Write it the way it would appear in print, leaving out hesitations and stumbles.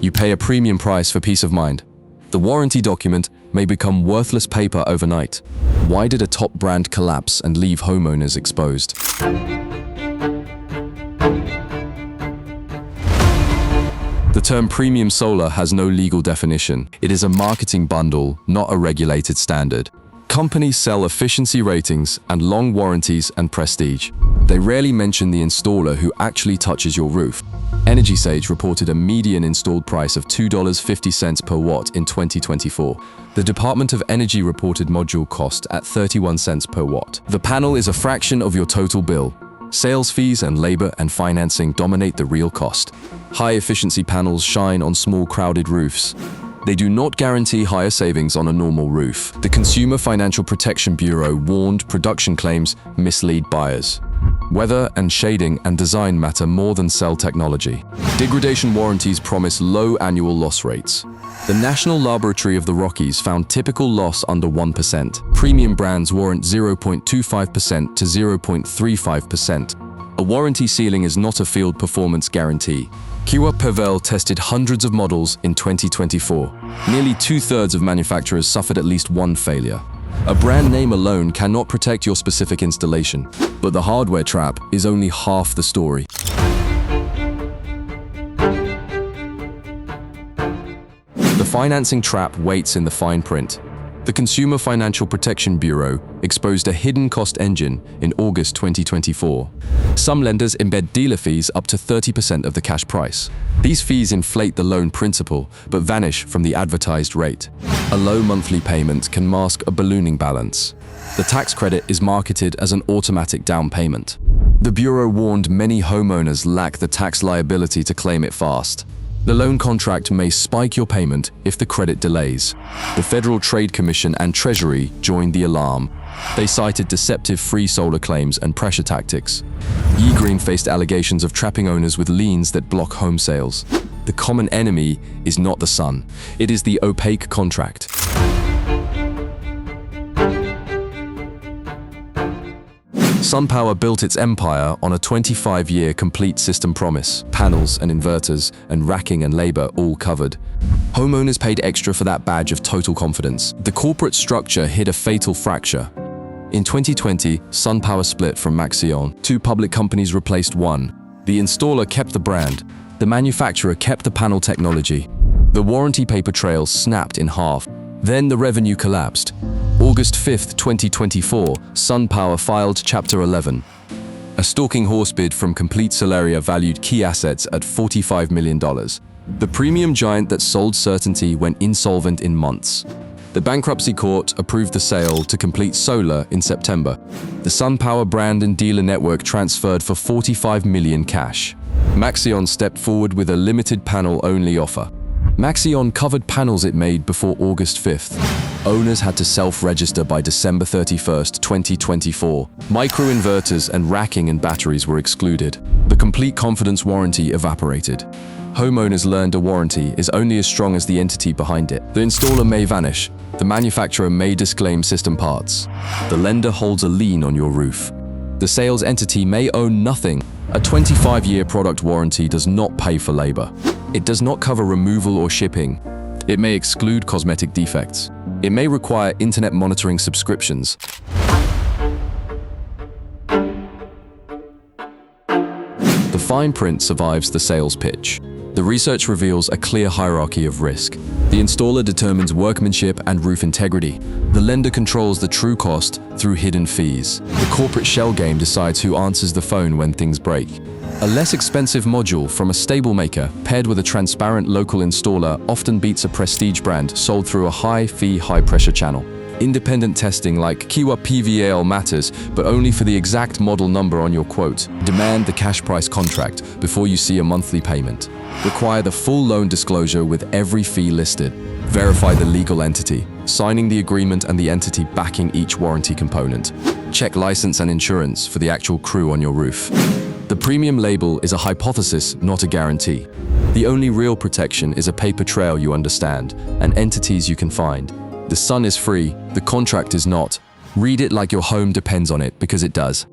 You pay a premium price for peace of mind. The warranty document may become worthless paper overnight. Why did a top brand collapse and leave homeowners exposed? The term premium solar has no legal definition. It is a marketing bundle, not a regulated standard. Companies sell efficiency ratings and long warranties and prestige. They rarely mention the installer who actually touches your roof. EnergySage reported a median installed price of $2.50 per watt in 2024. The Department of Energy reported module cost at 31 cents per watt. The panel is a fraction of your total bill. Sales fees and labor and financing dominate the real cost. High-efficiency panels shine on small, crowded roofs. They do not guarantee higher savings on a normal roof. The Consumer Financial Protection Bureau warned production claims mislead buyers. Weather and shading and design matter more than cell technology. Degradation warranties promise low annual loss rates. The National Laboratory of the Rockies found typical loss under 1%. Premium brands warrant 0.25% to 0.35%. A warranty ceiling is not a field performance guarantee. Kiwa Pavel tested hundreds of models in 2024. Nearly two-thirds of manufacturers suffered at least one failure. A brand name alone cannot protect your specific installation, but the hardware trap is only half the story. The financing trap waits in the fine print. The Consumer Financial Protection Bureau exposed a hidden cost engine in August 2024. Some lenders embed dealer fees up to 30% of the cash price. These fees inflate the loan principal, but vanish from the advertised rate. A low monthly payment can mask a ballooning balance. The tax credit is marketed as an automatic down payment. The Bureau warned many homeowners lack the tax liability to claim it fast. The loan contract may spike your payment if the credit delays. The Federal Trade Commission and Treasury joined the alarm. They cited deceptive free solar claims and pressure tactics. Ye Green faced allegations of trapping owners with liens that block home sales. The common enemy is not the sun. It is the opaque contract. SunPower built its empire on a 25-year complete system promise, panels and inverters and racking and labor all covered. Homeowners paid extra for that badge of total confidence. The corporate structure hid a fatal fracture. In 2020, SunPower split from Maxion. Two public companies replaced one. The installer kept the brand. The manufacturer kept the panel technology. The warranty paper trail snapped in half. Then the revenue collapsed. August 5, 2024, SunPower filed Chapter 11. A stalking horse bid from Complete Solaria valued key assets at $45 million. The premium giant that sold certainty went insolvent in months. The bankruptcy court approved the sale to Complete Solar in September. The SunPower brand and dealer network transferred for $45 million cash. Maxion stepped forward with a limited panel-only offer. Maxion covered panels it made before August 5th. Owners had to self-register by December 31st, 2024. Microinverters and racking and batteries were excluded. The complete confidence warranty evaporated. Homeowners learned a warranty is only as strong as the entity behind it. The installer may vanish. The manufacturer may disclaim system parts. The lender holds a lien on your roof. The sales entity may own nothing. A 25-year product warranty does not pay for labor. It does not cover removal or shipping. It may exclude cosmetic defects. It may require internet monitoring subscriptions. The fine print survives the sales pitch. The research reveals a clear hierarchy of risk. The installer determines workmanship and roof integrity. The lender controls the true cost through hidden fees. The corporate shell game decides who answers the phone when things break. A less expensive module from a stable maker paired with a transparent local installer often beats a prestige brand sold through a high-fee, high-pressure channel. Independent testing like Kiwa PVAL matters, but only for the exact model number on your quote. Demand the cash price contract before you see a monthly payment. Require the full loan disclosure with every fee listed. Verify the legal entity, signing the agreement and the entity backing each warranty component. Check license and insurance for the actual crew on your roof. The premium label is a hypothesis, not a guarantee. The only real protection is a paper trail you understand and entities you can find. The sun is free, the contract is not. Read it like your home depends on it, because it does.